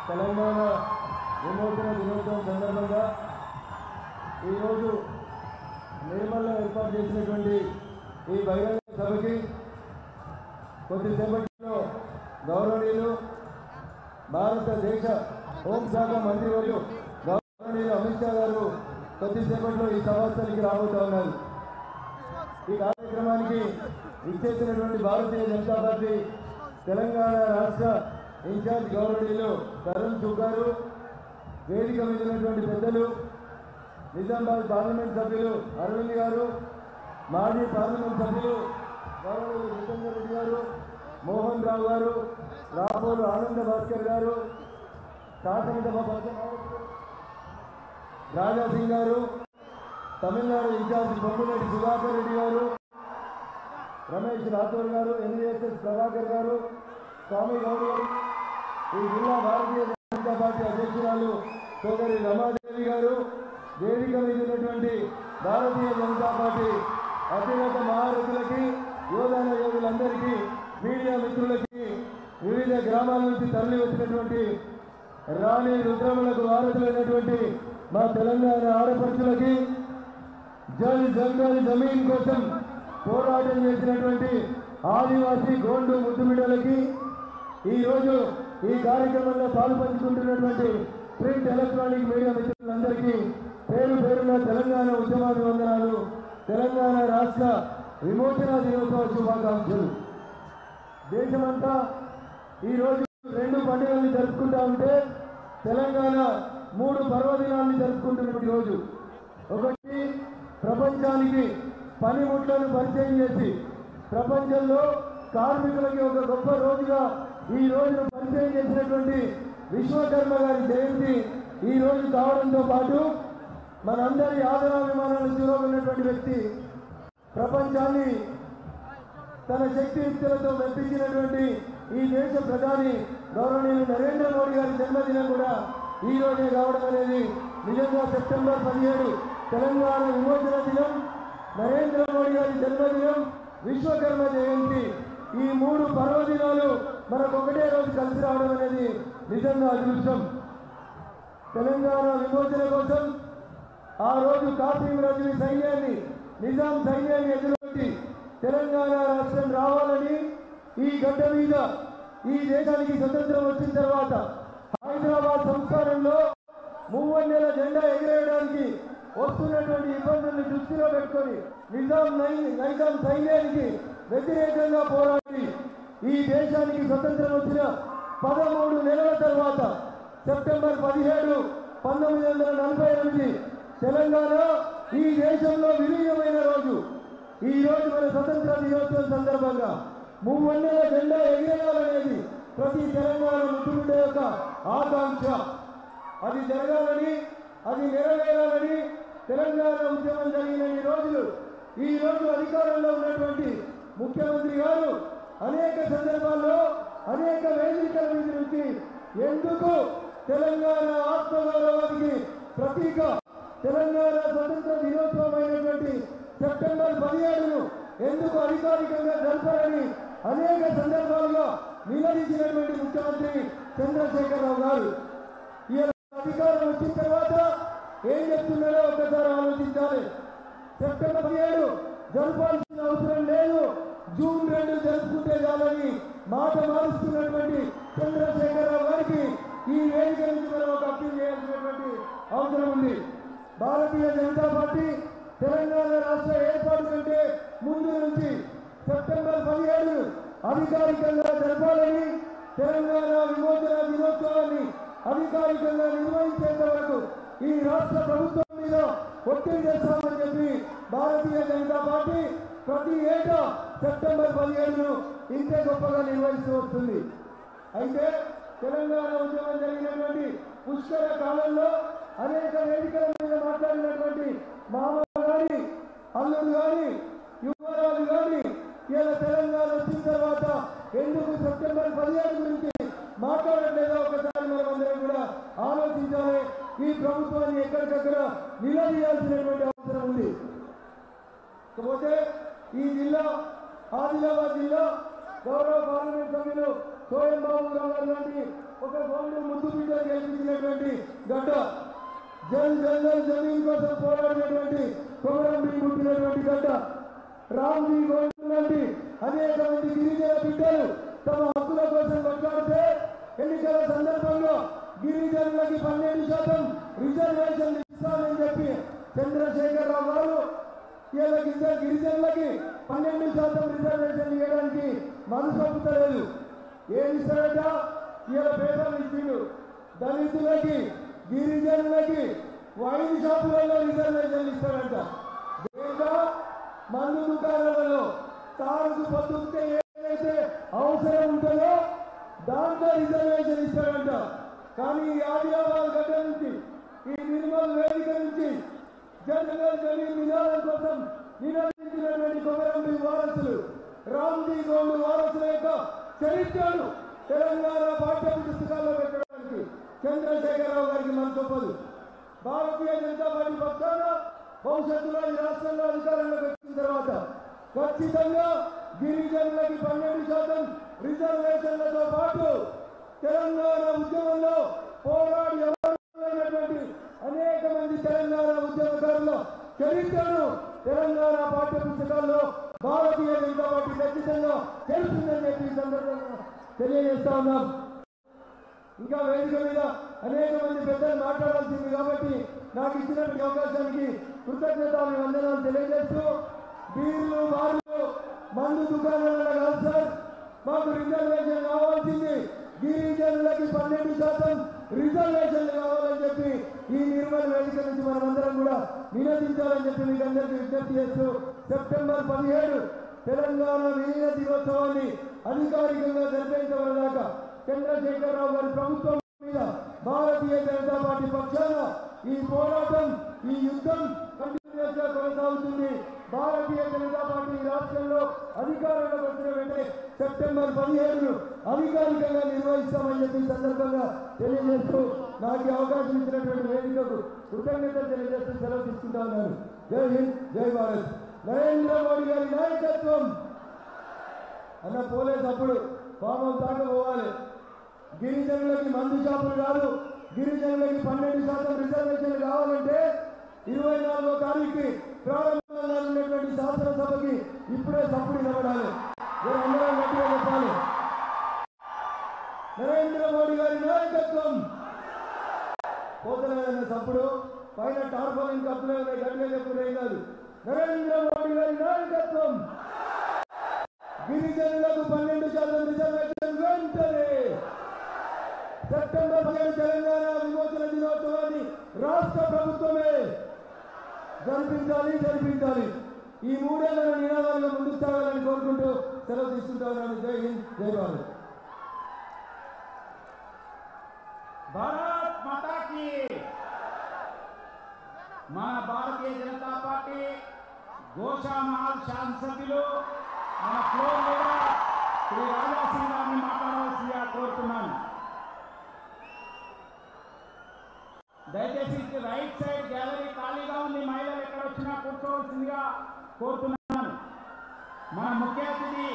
తెలంగాణ విమోచన దినోత్సవం సందర్భంగా ఈరోజు నిర్మల్లో ఏర్పాటు చేసినటువంటి ఈ బహిరంగ సభకి కొద్దిసేపట్లో గౌరవనీయులు భారతదేశ హోంశాఖ మంత్రివర్యులు గౌరవనీయులు అమిత్ షా గారు కొద్దిసేపట్లో ఈ సమావేశానికి రాబోతూ ఉన్నారు. ఈ కార్యక్రమానికి ఇచ్చేసినటువంటి భారతీయ జనతా పార్టీ తెలంగాణ రాష్ట్ర ఇన్ఛార్జ్ గౌరవనీయులు తరుణ్ చుగ్ గారు, వేదిక మీద ఉన్నటువంటి పెద్దలు, నిజామాబాద్ పార్లమెంట్ సభ్యులు అరవింద్ గారు, మాజీ పార్లమెంట్ సభ్యులు గౌరవనీయులు జితేందర్ రెడ్డి గారు, మోహన్ రావు గారు, రాపోలు ఆనంద భాస్కర్ గారు, శాసనసభ నాయకులు రాజాసింగ్ గారు, తమిళనాడు ఇన్ఛార్జ్ బొమ్మరెడ్డి సుధాకర్ రెడ్డి గారు, రమేష్ రాథోడ్ గారు, ఎన్వీఎస్ఎస్ ప్రభాకర్ గారు, స్వామి గౌడ్ గారు, ఈ జిల్లా భారతీయ జనతా పార్టీ అధ్యక్షురాలు సోదరి రమాదేవి గారు, వేదిక మీద ఉన్నటువంటి భారతీయ జనతా పార్టీ అత్యున్నత మహారథులకి, యోధాన యోగులందరికీ, మీడియా మిత్రులకి, వివిధ గ్రామాల నుంచి తరలి వచ్చినటువంటి రాణి రుద్రములకు వారసులైనటువంటి మా తెలంగాణ ఆడపడుచులకి, జల్ జంగల్ జమీన్ కోసం పోరాటం చేసినటువంటి ఆదివాసీ గోండు ముద్దుబిడ్డలకి, ఈరోజు ఈ కార్యక్రమంలో పాల్పంచుకుంటున్నటువంటి ప్రింట్ ఎలక్ట్రానిక్ మీడియా మిత్రులందరికీ పేరు పేరున తెలంగాణ ఉద్యమాభివందనాలు, తెలంగాణ రాష్ట్ర విమోచన దినోత్సవ శుభాకాంక్షలు. దేశమంతా ఈరోజు 2 పండుగల్ని జరుపుకుంటా ఉంటే తెలంగాణ 3 పర్వదినాన్ని జరుపుకుంటున్నటువంటి రోజు. ఒకటి, ప్రపంచానికి పనిముట్లను పరిచయం చేసి ప్రపంచంలో కార్మికులకి ఒక గొప్ప రోజుగా ఈ రోజును పరిచయం చేసినటువంటి విశ్వకర్మ గారి జయంతి ఈ రోజు కావడంతో పాటు మనందరి ఆదరాభిమానాలు చూరగొన్నటువంటి వ్యక్తి, ప్రపంచాన్ని తన శక్తియుక్తులతో మెప్పించినటువంటి ఈ దేశ ప్రధాని గౌరవనీయులు నరేంద్ర మోడీ గారి జన్మదినం కూడా ఈ రోజే కావడం అనేది నిజంగా సెప్టెంబర్ 17 తెలంగాణ విమోచన దినం, నరేంద్ర మోడీ గారి జన్మదినం, విశ్వకర్మ జయంతి, ఈ 3 పర్వదినాలు మనకు ఒకటే రోజు కలిసి రావడం అనేది నిజంగా అదృష్టం. తెలంగాణ విమోచన కోసం ఆ రోజు కాసిం రజవి సైన్యాన్ని, నిజాం సైన్యాన్ని ఎదుర్కొట్టి తెలంగాణ రాష్ట్రం రావాలని ఈ గడ్డ మీద ఈ దేశానికి స్వతంత్రం వచ్చిన తర్వాత హైదరాబాద్ సంస్థానంలో మూవన్నెల జెండా ఎగిరేయడానికి వస్తున్నటువంటి ఇబ్బందుల్ని దృష్టిలో పెట్టుకొని నిజాం సైన్యానికి వ్యతిరేకంగా పోరాడి ఈ దేశానికి స్వతంత్రం వచ్చిన 13 నెలల తర్వాత సెప్టెంబర్ 17, 1948 తెలంగాణ ఈ దేశంలో విలీనమైన రోజు. ఈ రోజు మన స్వతంత్ర దినోత్సవం సందర్భంగా మూవన్నెల జెండా ఎగిరేయాలనేది ప్రతి తెలంగాణ ముద్దుబిడ్డ యొక్క ఆకాంక్ష. అది జరగాలని, అది నెరవేరాలని తెలంగాణ ఉద్యమం జరిగిన ఈ రోజు అధికారంలో ఉన్నటువంటి ముఖ్యమంత్రి గారు అనేక సందర్భాల్లో అనేక వేదికల మీద నుంచి ఎందుకు తెలంగాణ ఆత్మగౌరవానికి ప్రతీక తెలంగాణ స్వతంత్ర దినోత్సవం అయినటువంటి సెప్టెంబర్ 17ను ఎందుకు అధికారికంగా జరపాలని అనేక సందర్భాలుగా నిలదీసినటువంటి ముఖ్యమంత్రి చంద్రశేఖరరావు గారు ఈ అధికారం వచ్చిన తర్వాత ఏం చెప్తున్నారో ఒక్కసారి ఆలోచించాలి. సెప్టెంబర్ 17 జరపాల్సిన అవసరం లేదు, జూన్ 2 జరుపుకుంటే చాలని మాట మారుస్తున్నటువంటి చంద్రశేఖరరావు గారికి ఈ వేదిక నుంచి మనం ఒక అప్పీల్ చేయాల్సినటువంటి అవసరం ఉంది. భారతీయ జనతా పార్టీ తెలంగాణ రాష్ట్ర ఏర్పాటు కంటే ముందు నుంచి సెప్టెంబర్ 17 అధికారికంగా జరపాలని, తెలంగాణ విమోచన దినోత్సవాన్ని అధికారికంగా నిర్వహించేంత వరకు ఈ రాష్ట్ర ప్రభుత్వం మీద ఒత్తిడి చేస్తామని చెప్పి భారతీయ జనతా పార్టీ ప్రతి ఏటా సెప్టెంబర్ 17ను ఇంతే గొప్పగా నిర్వహిస్తూ వస్తుంది. అయితే తెలంగాణ ఉద్యమం జరిగినటువంటి పుష్కర కాలంలో అనేక వేదికల మీద మాట్లాడినటువంటి మామూలు గాని, అల్లుడు గాని, యువరాజు గాని ఇలా తెలంగాణ వచ్చిన తర్వాత ఎందుకు సెప్టెంబర్ 17 గురించి మాట్లాడట్లేదో ఒకసారి మనం అందరం కూడా ఆలోచించాలి. ఈ ప్రభుత్వాన్ని ఎక్కడికక్కడ నిలదీయాల్సినటువంటి అవసరం ఉంది. కాకపోతే ఈ జిల్లా ఆదిలాబాద్ జిల్లా గౌరవ పార్లమెంట్ సభ్యులు సోయం బాబు గారు లాంటి ఒక గోల్డ్ ముద్దు బిడ్డ గెలిపించినటువంటి గడ్డ జమీన్ కోసం పోరాడినటువంటి కొమరం భీం పుట్టినటువంటి గడ్డ రామ్ జీ గోల్డ్ లాంటి అనేక మంది గిరిజన బిడ్డలు తమ హక్కుల కోసం కొట్లాడితే ఎన్నికల సందర్భంలో గిరిజనులకి 12% రిజర్వేషన్ ఇస్తామని చెప్పి చంద్రశేఖరరావు గారు ఇలా గిరిజనులకి 12% రిజర్వేషన్ ఇవ్వడానికి మనసు ఒప్పుతలేదు. ఏమి ఇస్తాడట? ఇలా పేపర్లు ఇచ్చిండు. దళితులకి గిరిజనులకి వైన్ షాపులలో రిజర్వేషన్ ఇస్తాడంట. లేదా మందు దుకాణాలలో తారుకు పొద్దుకే ఏదైతే అవసరం ఉంటుందో దాంట్లో రిజర్వేషన్ ఇస్తాడంట. కానీ ఈ ఆదిలాబాద్ గడ్డ నుంచి ఈ నిర్మల్ వేదిక నుంచి జనరల్ జమీన్ నినాదం కోసం నిరోధించినటువంటి కొమరం భీం వారసులు రామ్జీ గోల్డ్ వారసుల యొక్క చరిత్రను తెలంగాణ పాఠ్య పుస్తకాల్లో పెట్టడానికి చంద్రశేఖరరావు గారికి మనసొప్పదు. భారతీయ జనతా పార్టీ పక్షాన భవిష్యత్తులో ఈ రాష్ట్రంలో అధికారంలోకి వచ్చిన తర్వాత ఖచ్చితంగా గిరిజనులకి 12% రిజర్వేషన్లతో పాటు తెలంగాణ ఉద్యమంలో పోరాడి అమరులైనటువంటి అనేక మంది తెలంగాణ ఉద్యమకారుల చరిత్రను తెలంగాణ పాఠ్య పుస్తకాల్లో భారతీయ జనతా పార్టీ ఖచ్చితంగా తెలుస్తుందని చెప్పి సందర్భంగా తెలియజేస్తా ఉన్నాం. ఇంకా వేదిక మీద అనేక మంది పెద్దలు మాట్లాడాల్సింది కాబట్టి నాకు ఇచ్చినటువంటి అవకాశానికి కృతజ్ఞతాభివందనాలు తెలియజేస్తూ బీర్లు బార్లు మందు దుకాణాలలో కాదు సార్, మాకు రిజర్వేషన్ కావాల్సింది గిరిజనులకి 12% రిజర్వేషన్లు కావాలని చెప్పి ఈ నిర్మల్ వేదిక నుంచి మనమందరం కూడా నినదించాలని చెప్పి మీకు అందరికీ విజ్ఞప్తి చేస్తూ సెప్టెంబర్ 17 తెలంగాణ విలీన దినోత్సవాన్ని అధికారికంగా జరిపేంతవరదాకా చంద్రశేఖరరావు గారి ప్రభుత్వం మీద భారతీయ జనతా పార్టీ పక్షాన ఈ పోరాటం ఈ యుద్ధం కంటిన్యూస్ గా కొనసాగుతుంది. భారతీయ జనతా పార్టీ రాష్ట్రంలో అధికారంలోకి వచ్చిన వెంటనే సెప్టెంబర్ 17 అధికారికంగా నిర్వహిస్తామని చెప్పి సందర్భంగా తెలియజేస్తూ నాకు అవకాశం ఇచ్చినటువంటి వేదికకు కృతజ్ఞతలు తెలియజేస్తూ సెలవు తీసుకుంటా ఉన్నాను. జై హింద్, జై భారత్. నరేంద్ర మోడీ గారి నాయకత్వం అన్న పోలేటప్పుడు పాపం దాకా పోవాలి. గిరిజనులకి మందు షాపులు కాదు, గిరిజనులకి 12% రిజర్వేషన్లు కావాలంటే 24వ తారీఖు ప్రారంభంగా ఉన్నటువంటి శాసనసభకి ఇప్పుడే సప్పుడు నిలబడాలి. అందరం గట్టిగా చెప్పాలి. నరేంద్ర మోడీ గారి నాయకత్వం పోతలేదన్న సప్పుడు పైన టార్పలిన్ కప్పులే ఉన్నాయి, గట్టిగా చెప్పుడే కాదు. నరేంద్ర మోడీ గారి నాయకత్వం గిరిజనులకు 12% రిజర్వేషన్ వెంటనే సెప్టెంబర్ 17 తెలంగాణ విమోచన దినోత్సవాన్ని రాష్ట్ర ప్రభుత్వమే జరిపించాలి. ఈ 3 ఏళ్ల నినాదాలుగా ముందుకు సాగాలని కోరుకుంటూ సెలవు తీసుకుంటా ఉన్నాను. జై హింద్, జై భారత్. భారత్ మాతాకి. మన భారతీయ జనతా పార్టీ గోషామహల్ శాసనసభ్యులు మన ఫ్లోర్ లీడర్ శ్రీ రాజాసింగ్ గారిని మాట్లాడవలసిందిగా కోరుతున్నాను. దయచేసి రైట్ సైడ్ గ్యాలరీ ఖాళీగా ఉంది, మహిళలు ఎక్కడ వచ్చినా కూర్చోవలసిందిగా కోరుతున్నాను. మన ముఖ్య అతిథి